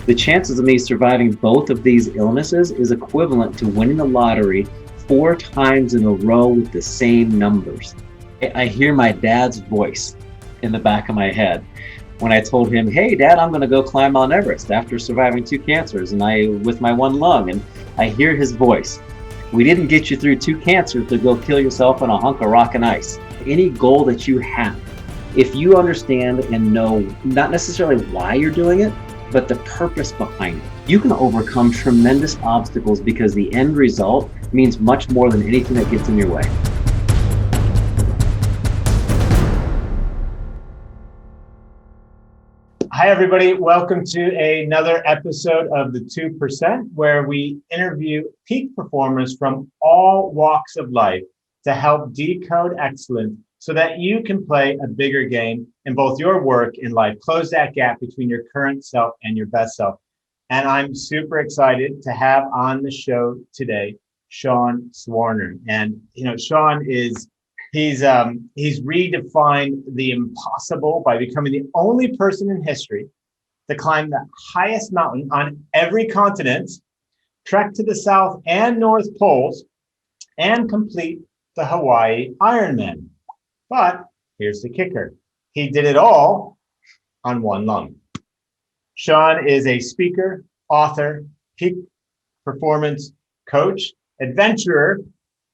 The chances of me surviving both of these illnesses is equivalent to winning the lottery 4 times in a row with the same numbers. I hear my dad's voice in the back of my head when I told him, hey, Dad, I'm going to go climb Mount Everest after surviving 2 cancers with my 1 lung. And I hear his voice. We didn't get you through 2 cancers to go kill yourself on a hunk of rock and ice. Any goal that you have, if you understand and know not necessarily why you're doing it, but the purpose behind it, you can overcome tremendous obstacles because the end result means much more than anything that gets in your way. Hi, everybody. Welcome to another episode of the 2%, where we interview peak performers from all walks of life to help decode excellence so that you can play a bigger game in both your work and life. Close that gap between your current self and your best self. And I'm super excited to have on the show today, Sean Swarner. And, Sean he's redefined the impossible by becoming the only person in history to climb the highest mountain on every continent, trek to the South and North Poles, and complete the Hawaii Ironman. But here's the kicker. He did it all on 1 lung. Sean is a speaker, author, peak performance coach, adventurer,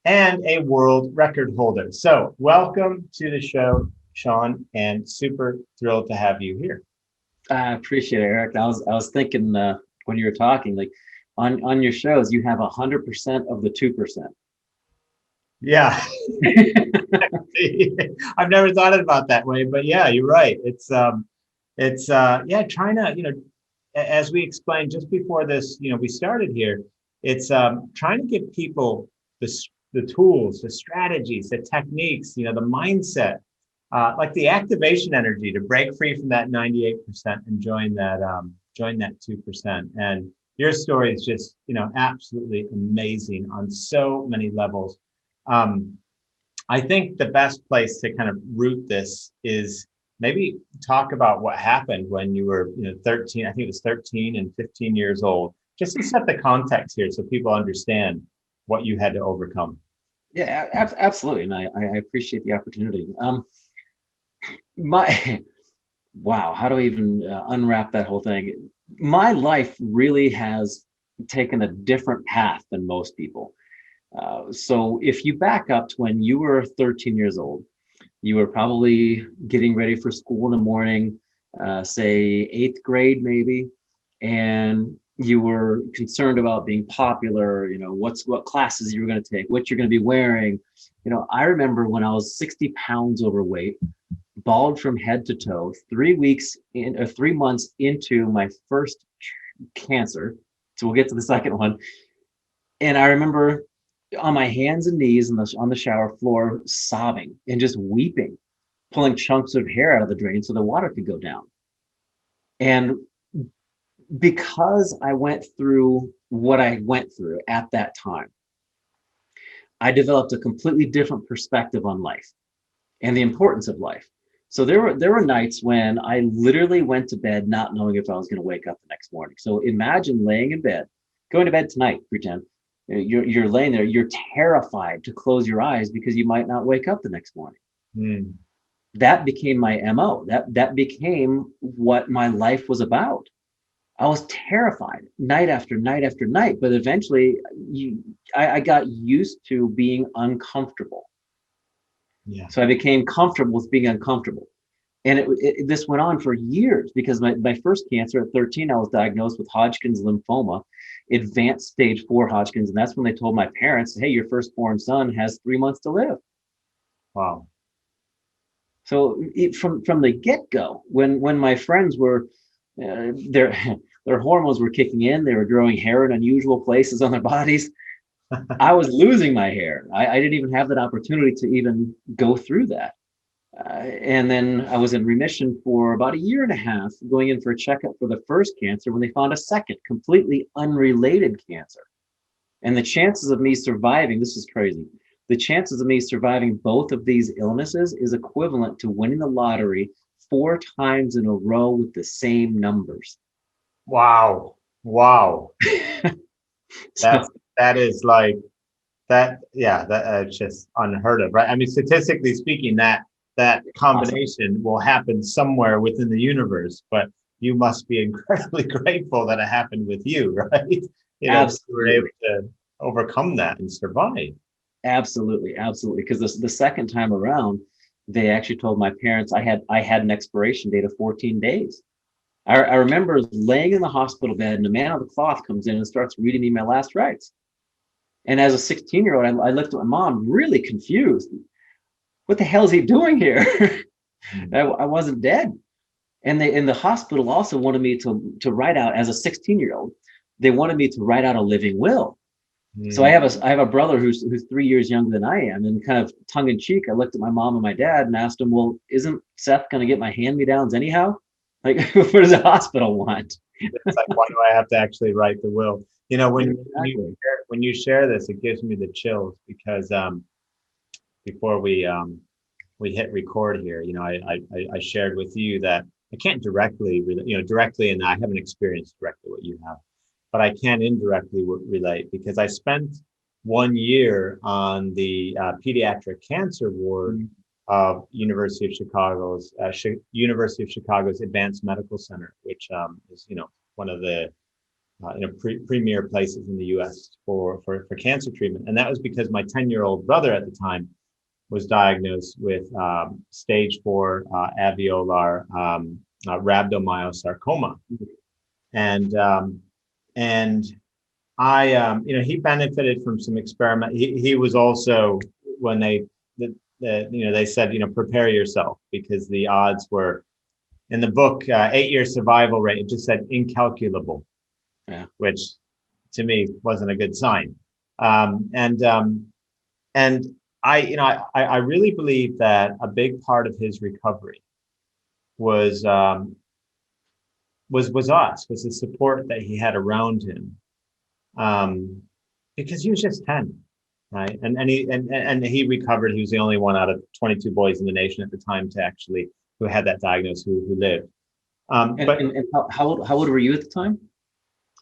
and a world record holder. So welcome to the show, Sean, and super thrilled to have you here. I appreciate it, Eric. I was thinking when you were talking, like on your shows, you have 100% of the 2%. Yeah. I've never thought about it that way, but yeah, you're right. It's trying to, as we explained just before this, we started here, it's trying to give people the tools, the strategies, the techniques, the mindset, like the activation energy to break free from that 98% and join that 2%. And your story is just, absolutely amazing on so many levels. I think the best place to kind of root this is maybe talk about what happened when you were 13. I think it was 13 and 15 years old, just to set the context here so people understand what you had to overcome. Yeah, absolutely. And I appreciate the opportunity. Wow, how do I even unwrap that whole thing? My life really has taken a different path than most people. So if you back up to when you were 13 years old, you were probably getting ready for school in the morning, say 8th grade maybe, and you were concerned about being popular, what classes you were going to take, what you're going to be wearing. I remember when I was 60 pounds overweight, bald from head to toe, 3 months into my first cancer. So we'll get to the second one. And I remember on my hands and knees on the shower floor, sobbing and just weeping, pulling chunks of hair out of the drain so the water could go down. And because I went through what I went through at that time, I developed a completely different perspective on life and the importance of life. So there were nights when I literally went to bed not knowing if I was going to wake up the next morning. So imagine laying in bed, going to bed tonight, pretend you're laying there, you're terrified to close your eyes because you might not wake up the next morning. That became my MO. That became what my life was about. I was terrified night after night after night, but eventually I got used to being uncomfortable. Yeah. So I became comfortable with being uncomfortable. And this went on for years because my first cancer at 13, I was diagnosed with Hodgkin's lymphoma, advanced stage 4 Hodgkin's. And that's when they told my parents, hey, your firstborn son has 3 months to live. Wow. So from the get-go, when my friends were, their hormones were kicking in, they were growing hair in unusual places on their bodies, I was losing my hair. I didn't even have that opportunity to even go through that. And then I was in remission for about 1.5 years, going in for a checkup for the first cancer when they found a second, completely unrelated cancer. And the chances of me surviving, this is crazy, the chances of me surviving both of these illnesses is equivalent to winning the lottery 4 times in a row with the same numbers. Wow. Wow. So That's that is like that. Yeah, that it's just unheard of, right? I mean, statistically speaking, that awesome. combination will happen somewhere within the universe, but you must be incredibly grateful that it happened with you, right? That you were able Absolutely. to overcome that and survive. Absolutely. Absolutely. Because the second time around, they actually told my parents I had an expiration date of 14 days. I remember laying in the hospital bed and a man of the cloth comes in and starts reading me my last rites. And as a 16-year-old, I looked at my mom really confused. What the hell is he doing here? Mm. I wasn't dead. And they in the hospital also wanted me to write out as a 16-year-old. They wanted me to write out a living will. So Mm. I have a brother who's 3 years younger than I am, and kind of tongue in cheek, I looked at my mom and my dad and asked them, "Well, isn't Seth going to get my hand me downs anyhow? Like, what does the hospital want?" It's like, why do I have to actually write the will? Exactly. When you share this, it gives me the chills because before we hit record here, I shared with you that I can't directly, directly, and I haven't experienced directly what you have, but I can indirectly relate because I spent 1 year on the pediatric cancer ward Mm. of University of Chicago's Advanced Medical Center, which is one of the premier places in the U.S. for cancer treatment, and that was because my 10-year-old brother at the time was diagnosed with stage 4 alveolar rhabdomyosarcoma, and and I he benefited from some experiment. He was also when they said prepare yourself because the odds were in the book 8-year survival rate. It just said incalculable, Yeah. which to me wasn't a good sign. Um, and um, and I really believe that a big part of his recovery was was the support that he had around him, um, because he was just 10, right? And he recovered. He was the only one out of 22 boys in the nation at the time to actually who had that diagnosis who lived. And But and how old were you at the time?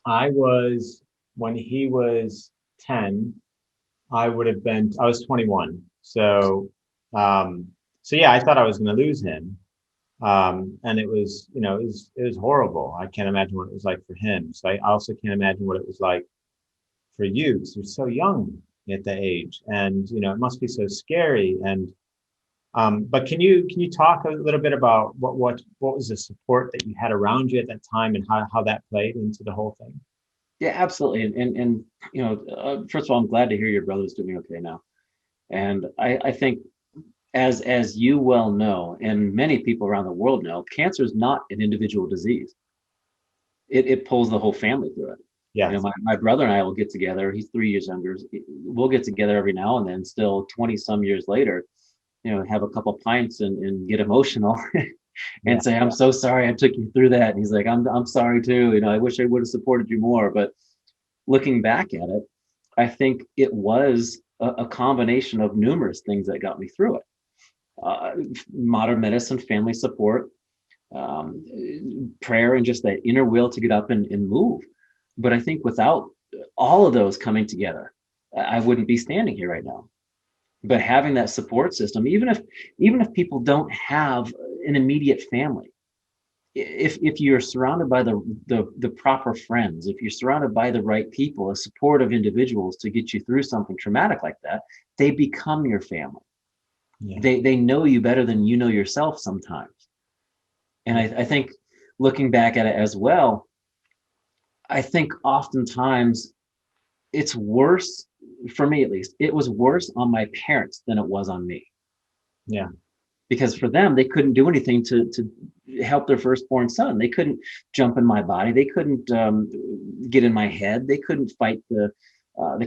I was when he was 10. I was 21. Um, so yeah, I thought I was going to lose him. And it was, it was horrible. I can't imagine what it was like for him. So I also can't imagine what it was like for you because you're so young at that age, and it must be so scary. And but can you talk a little bit about what was the support that you had around you at that time and how that played into the whole thing? Yeah, absolutely. And first of all, I'm glad to hear your brother's doing okay now. And I think as you well know, and many people around the world know, cancer is not an individual disease. It pulls the whole family through it. Yes. My brother and I will get together. He's 3 years younger. We'll get together every now and then, still 20 some years later, have a couple pints and get emotional Yeah. and say, "I'm so sorry I took you through that." And he's like, I'm sorry too. I wish I would have supported you more. But looking back at it, I think it was a combination of numerous things that got me through it. Uh, Modern medicine, family support, prayer, and just that inner will to get up and move. But I think without all of those coming together, I wouldn't be standing here right now. But having that support system, even if people don't have an immediate family, if you're surrounded by the proper friends, if you're surrounded by the right people, a supportive individuals to get you through something traumatic like that, they become your family. Yeah. They know you better than you know yourself sometimes. And Yeah. I think looking back at it as well, I think oftentimes it's worse, for me at least, it was worse on my parents than it was on me. Yeah. Because for them, they couldn't do anything to help their firstborn son. They couldn't jump in my body. They couldn't get in my head. They couldn't fight the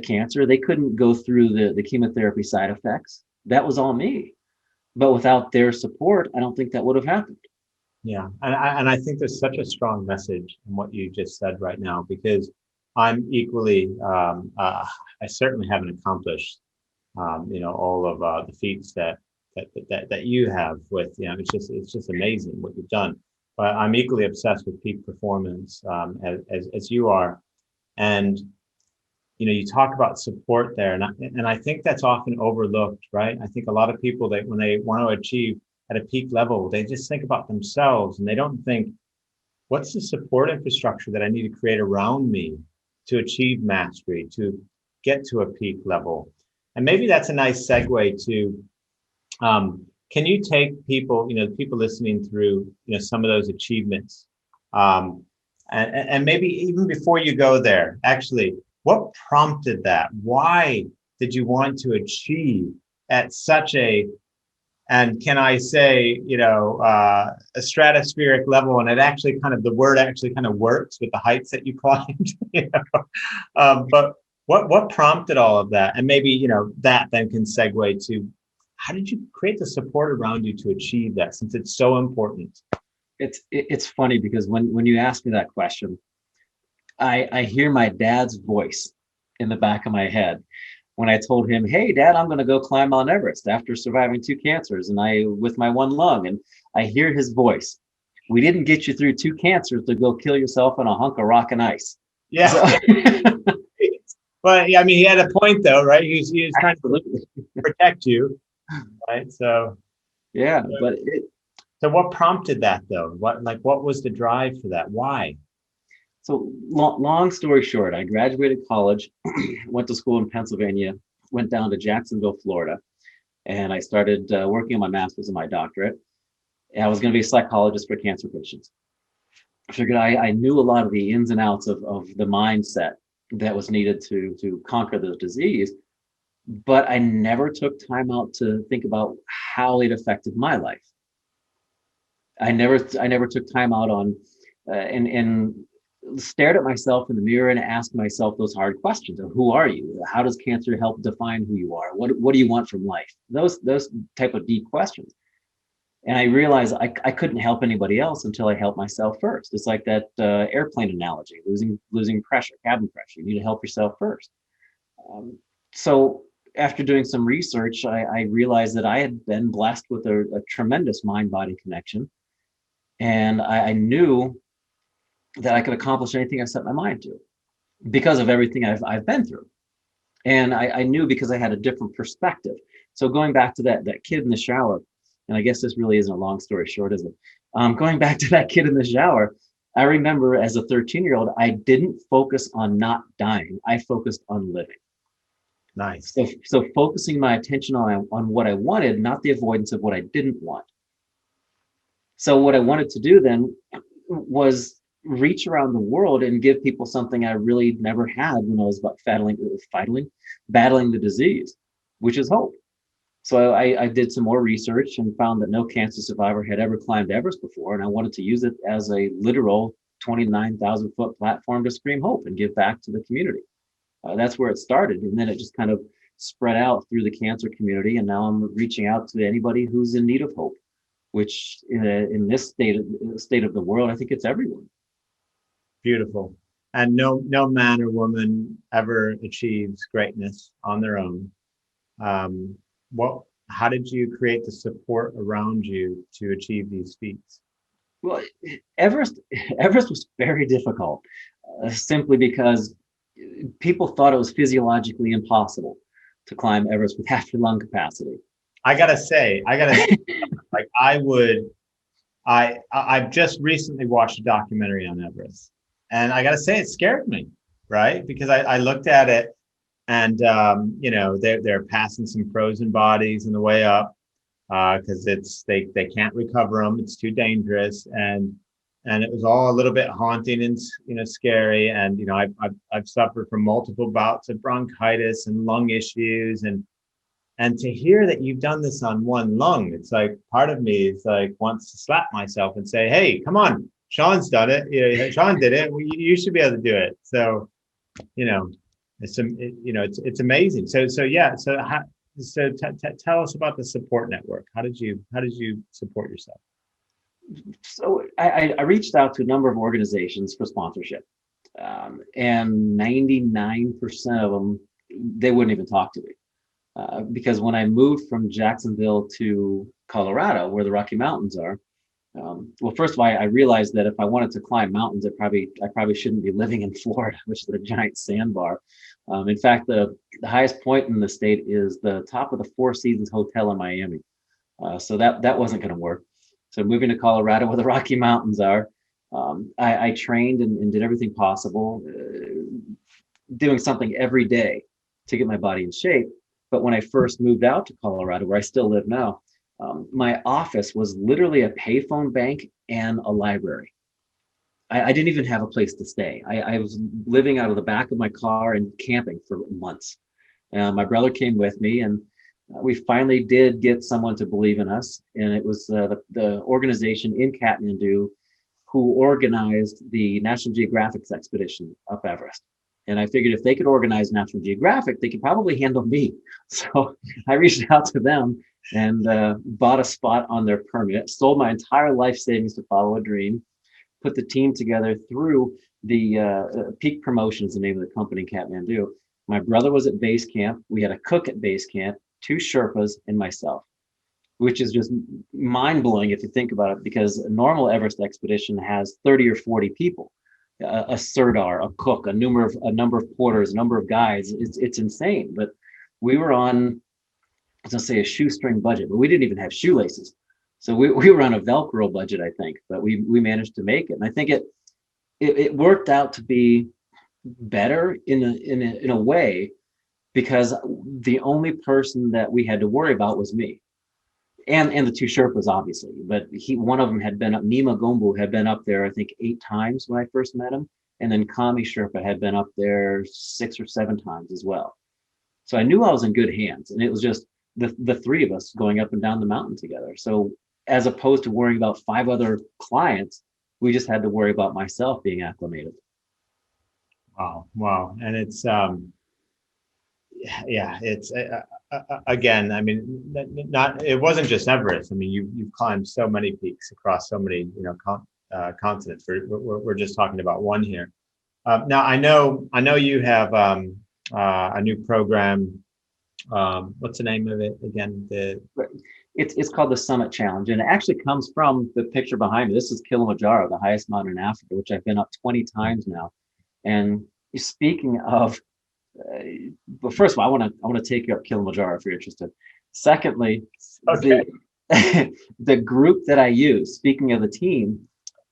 cancer. They couldn't go through the chemotherapy side effects. That was all me. But without their support, I don't think that would have happened. Yeah, and I think there's such a strong message in what you just said right now because I'm equally I certainly haven't accomplished all of the feats that you have with it's just amazing what you've done. but I'm equally obsessed with peak performance, as you are. And you talk about support there, and I think that's often overlooked, right? I think a lot of people, that when they want to achieve at a peak level, they just think about themselves, and they don't think, what's the support infrastructure that I need to create around me to achieve mastery, to get to a peak level? And maybe that's a nice segue to, can you take people, people listening through, some of those achievements, and maybe even before you go there, actually, what prompted that? Why did you want to achieve at such a, and can I say, a stratospheric level? And it actually the word actually kind of works with the heights that you climbed. But what prompted all of that? And maybe, that then can segue to, how did you create the support around you to achieve that, since it's so important? It's funny because when you ask me that question, I hear my dad's voice in the back of my head when I told him, "Hey, Dad, I'm going to go climb Mount Everest after surviving 2 cancers and with my 1 lung." And I hear his voice. "We didn't get you through 2 cancers to go kill yourself on a hunk of rock and ice." Yeah. So, Well, yeah, I mean, he had a point though, right? He was trying to protect you, right? So yeah, but so what prompted that though? What was the drive for that? Why? so long story short, I graduated college, went to school in Pennsylvania, went down to Jacksonville, Florida, and I started working on my master's and my doctorate. And I was going to be a psychologist for cancer patients. I figured I knew a lot of the ins and outs of the mindset that was needed to conquer the disease, but I never took time out to think about how it affected my life. I never took time out on and stared at myself in the mirror and asked myself those hard questions of, who are you? How does cancer help define who you are? What do you want from life? Those type of deep questions. And I realized I couldn't help anybody else until I helped myself first. It's like that airplane analogy, losing pressure, cabin pressure. You need to help yourself first. So after doing some research, I realized that I had been blessed with a tremendous mind-body connection. And I knew that I could accomplish anything I set my mind to because of everything I've been through. And I knew because I had a different perspective. So going back to that kid in the shower, and I guess this really isn't a long story short, is it? Going back to that kid in the shower, I remember as a 13-year-old, I didn't focus on not dying. I focused on living. Nice. So focusing my attention on what I wanted, not the avoidance of what I didn't want. So what I wanted to do then was reach around the world and give people something I really never had when I was battling the disease, which is hope. So I did some more research and found that no cancer survivor had ever climbed Everest before, and I wanted to use it as a literal 29,000-foot platform to scream hope and give back to the community. That's where it started, and then it just kind of spread out through the cancer community, and now I'm reaching out to anybody who's in need of hope, which in this state of the world, I think it's everyone. Beautiful. And no man or woman ever achieves greatness on their own. How did you create the support around you to achieve these feats? Well, Everest was very difficult, simply because people thought it was physiologically impossible to climb Everest with half your lung capacity. I gotta say, like I've just recently watched a documentary on Everest, and I gotta say it scared me, right? Because I looked at it, and they're passing some frozen bodies on the way up, because they can't recover them. It's too dangerous, and it was all a little bit haunting and scary. And I've suffered from multiple bouts of bronchitis and lung issues, and to hear that you've done this on 1 lung, it's like part of me is like wants to slap myself and say, "Hey, come on, Sean's done it. Sean did it. You should be able to do it." So, it's amazing. So yeah. So tell us about the support network. How did you support yourself? So I reached out to a number of organizations for sponsorship, and 99% of them, they wouldn't even talk to me. Because when I moved from Jacksonville to Colorado, where the Rocky Mountains are, Well, first of all, I realized that if I wanted to climb mountains, I probably shouldn't be living in Florida, which is a giant sandbar. In fact, the highest point in the state is the top of the Four Seasons Hotel in Miami. So that wasn't going to work. So moving to Colorado, where the Rocky Mountains are, I trained and did everything possible, doing something every day to get my body in shape. But when I first moved out to Colorado, where I still live now, my office was literally a payphone bank and a library. I didn't even have a place to stay. I was living out of the back of my car and camping for months. My brother came with me, and we finally did get someone to believe in us. And it was the organization in Kathmandu who organized the National Geographic's expedition up Everest. And I figured if they could organize National Geographic, they could probably handle me. So I reached out to them and bought a spot on their permit, sold my entire life savings to follow a dream, put the team together through the Peak Promotions, the name of the company in Kathmandu. My brother was at base camp. We had a cook at base camp, 2 Sherpas, and myself, which is just mind-blowing if you think about it, because a normal Everest expedition has 30 or 40 people. A sirdar, a cook, a number of porters, a number of guides. It's insane. But we were on, I was gonna say, a shoestring budget, but we didn't even have shoelaces. So we were on a Velcro budget, I think, but we managed to make it. And I think it worked out to be better in a way, because the only person that we had to worry about was me. And the 2 Sherpas, obviously, but one of them had been up. Nima Gombu had been up there, I think, 8 times when I first met him, and then Kami Sherpa had been up there 6 or 7 times as well. So I knew I was in good hands, and it was just the 3 of us going up and down the mountain together. So as opposed to worrying about 5 other clients, we just had to worry about myself being acclimated. Wow, and it's yeah, it's again, I mean, it wasn't just Everest. I mean, you've climbed so many peaks across so many, continents. We're just talking about one here. Now I know you have a new program. What's the name of it again? It's called the Summit Challenge, and it actually comes from the picture behind me. This is Kilimanjaro, the highest mountain in Africa, which I've been up 20 times now. And speaking of, but first of all, I want to take you up Kilimanjaro if you're interested. Secondly, okay. the group that I use, speaking of the team,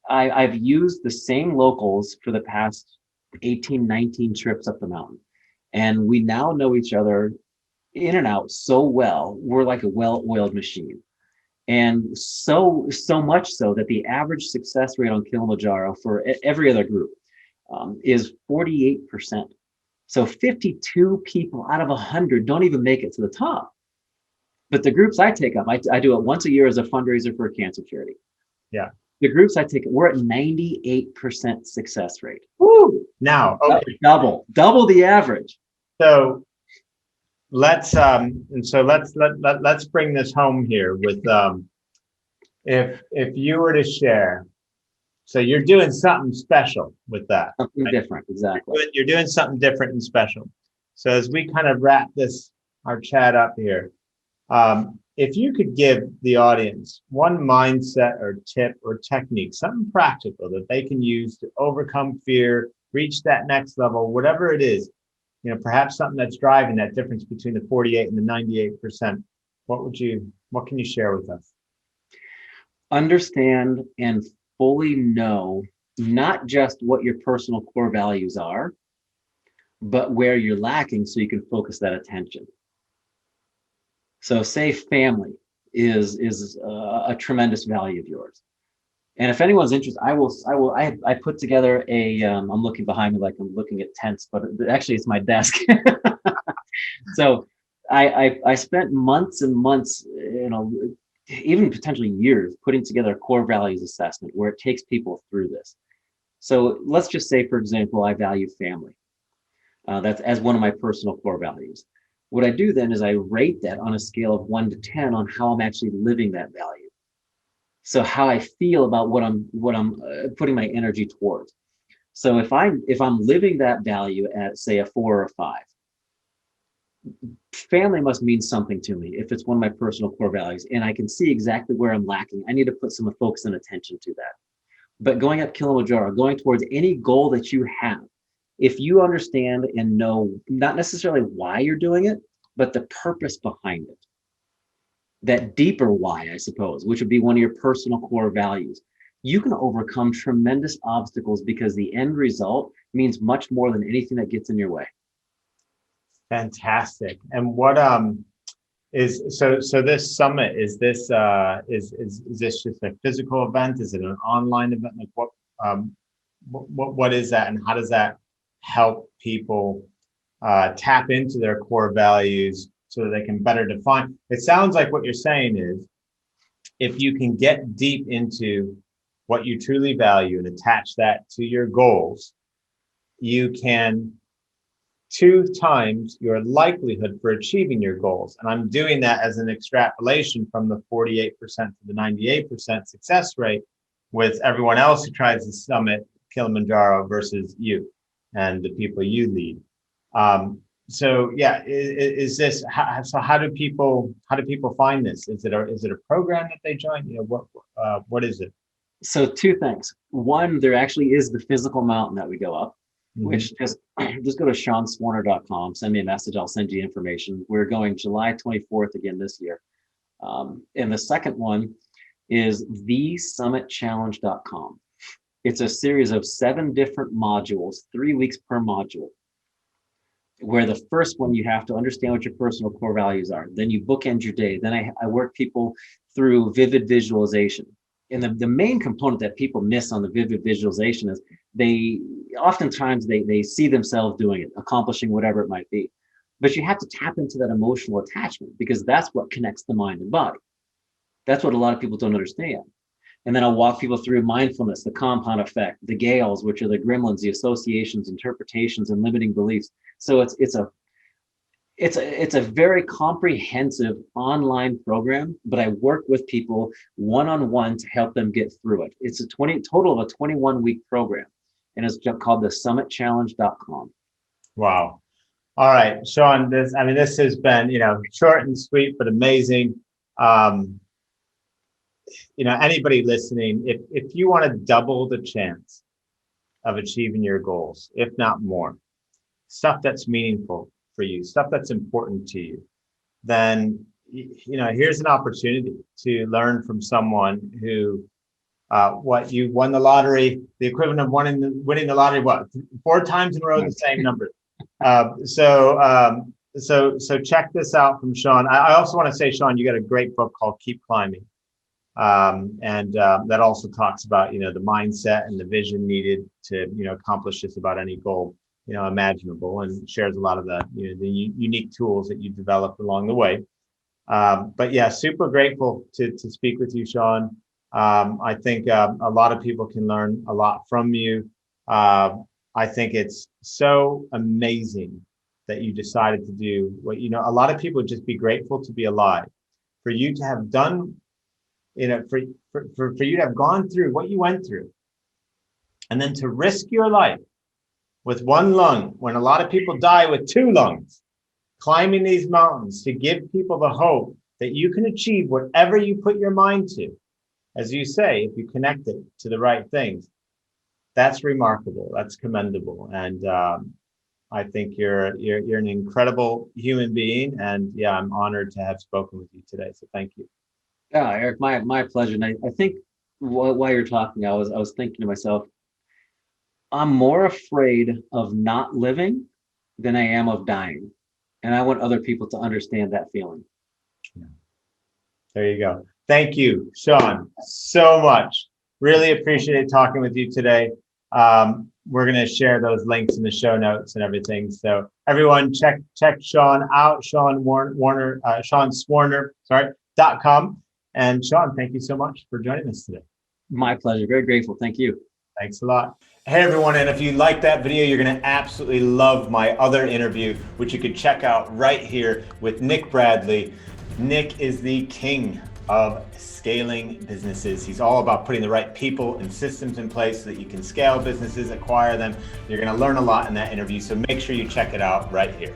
I've used the same locals for the past 18, 19 trips up the mountain. And we now know each other in and out so well. We're like a well-oiled machine. And so much so that the average success rate on Kilimanjaro for every other group is 48%. So 52 people out of 100 don't even make it to the top. But the groups I take up, I do it once a year as a fundraiser for a cancer charity. Yeah. The groups I take, we're at 98% success rate. Woo! Now, okay. Double the average. So let's bring this home here with if you were to share. So you're doing something special with that. Something different, exactly. You're doing something different and special. So as we kind of wrap our chat up here, if you could give the audience one mindset or tip or technique, something practical that they can use to overcome fear, reach that next level, whatever it is, perhaps something that's driving that difference between the 48 and the 98%, what can you share with us? Understand and fully know not just what your personal core values are, but where you're lacking so you can focus that attention. So say family is a tremendous value of yours. And if anyone's interested, I put together I'm looking behind me like I'm looking at tents, but actually it's my desk. So I spent months and months, even potentially years, putting together a core values assessment where it takes people through this. So let's just say, for example, I value family. That's as one of my personal core values. What I do then is I rate that on a scale of 1 to 10 on how I'm actually living that value. So how I feel about what I'm putting my energy towards. So if I'm living that value at, say, a 4 or a 5, family must mean something to me if it's one of my personal core values, and I can see exactly where I'm lacking. I need to put some focus and attention to that. But going up Kilimanjaro, going towards any goal that you have, if you understand and know not necessarily why you're doing it, but the purpose behind it, that deeper why, I suppose, which would be one of your personal core values, you can overcome tremendous obstacles because the end result means much more than anything that gets in your way. Fantastic. And what is so this summit, is this just a physical event? Is it an online event? Like what is that, and how does that help people tap into their core values so that they can better define? It sounds like what you're saying is, if you can get deep into what you truly value and attach that to your goals, you can 2 times your likelihood for achieving your goals. And I'm doing that as an extrapolation from the 48% to the 98% success rate with everyone else who tries to summit Kilimanjaro versus you and the people you lead. So yeah, is this, so how do people find this? Is it a program that they join? You know, what is it? So 2 things. One, there actually is the physical mountain that we go up, which just go to seanswarner.com, send me a message, I'll send you information. We're going July 24th again this year. And the second one is thesummitchallenge.com. It's a series of 7 different modules, 3 weeks per module, where the first one, you have to understand what your personal core values are. Then you bookend your day. Then I work people through vivid visualization. And the main component that people miss on the vivid visualization is oftentimes they see themselves doing it, accomplishing whatever it might be. But you have to tap into that emotional attachment, because that's what connects the mind and body. That's what a lot of people don't understand. And then I'll walk people through mindfulness, the compound effect, the Gales, which are the gremlins, the associations, interpretations, and limiting beliefs. So it's a very comprehensive online program, but I work with people one-on-one to help them get through it. It's a total of a 21-week program, and it's called the summitchallenge.com. Wow. All right, Sean, this has been, short and sweet, but amazing. Anybody listening, if you want to double the chance of achieving your goals, if not more, stuff that's meaningful for you, stuff that's important to you, then here's an opportunity to learn from someone who you won the lottery, the equivalent of winning the lottery 4 times in a row, the same number. So check this out from Sean. I also want to say, Sean, you got a great book called Keep Climbing, and that also talks about the mindset and the vision needed to accomplish just about any goal imaginable, and shares a lot of the the unique tools that you developed along the way. But yeah, super grateful to speak with you, Sean. I think a lot of people can learn a lot from you. I think it's so amazing that you decided to do what a lot of people would just be grateful to be alive. For you to have done, for you to have gone through what you went through, and then to risk your life with 1 lung, when a lot of people die with 2 lungs, climbing these mountains to give people the hope that you can achieve whatever you put your mind to. As you say, if you connect it to the right things, that's remarkable. That's commendable. And I think you're an incredible human being. And yeah, I'm honored to have spoken with you today. So thank you. Yeah, Eric, my pleasure. And I think while you're talking, I was thinking to myself, I'm more afraid of not living than I am of dying. And I want other people to understand that feeling. Yeah. There you go. Thank you, Sean, so much. Really appreciate talking with you today. We're going to share those links in the show notes and everything. So everyone check Sean out, Sean Swarner.com. And Sean, thank you so much for joining us today. My pleasure. Very grateful. Thank you. Thanks a lot. Hey everyone, and if you like that video, you're going to absolutely love my other interview, which you can check out right here with Nick Bradley. Nick is the king of scaling businesses. He's all about putting the right people and systems in place so that you can scale businesses, acquire them. You're going to learn a lot in that interview, so make sure you check it out right here.